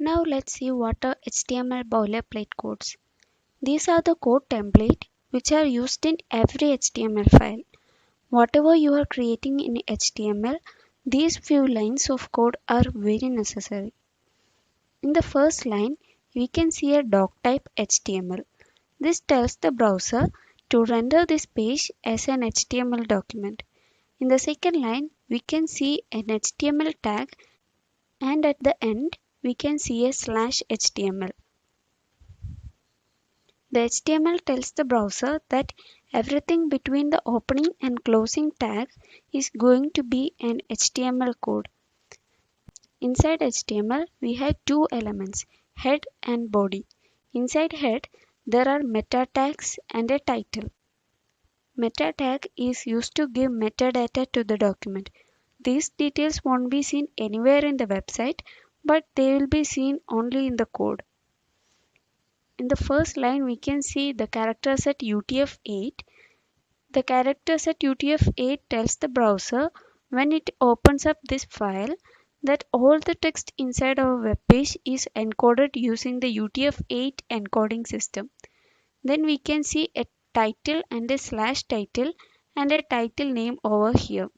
Now let's see what are HTML boilerplate codes. These are the code template which are used in every HTML file. Whatever you are creating in HTML, these few lines of code are very necessary. In the first line, we can see a doc type HTML. This tells the browser to render this page as an HTML document. In the second line, we can see an HTML tag, and at the end, we can see a /HTML. The HTML tells the browser that everything between the opening and closing tag is going to be an HTML code. Inside HTML, we have two elements, head and body. Inside head, there are meta tags and a title. Meta tag is used to give metadata to the document. These details won't be seen anywhere in the website, but they will be seen only in the code. In the first line, we can see the character set UTF-8. The character set UTF-8 tells the browser when it opens up this file that all the text inside our web page is encoded using the UTF-8 encoding system. Then we can see a title and a /title and a title name over here.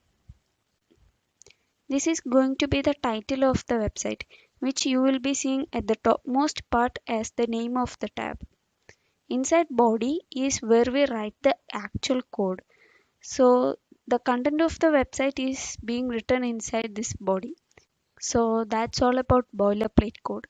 This is going to be the title of the website, which you will be seeing at the topmost part as the name of the tab. Inside body is where we write the actual code. So the content of the website is being written inside this body. So that's all about boilerplate code.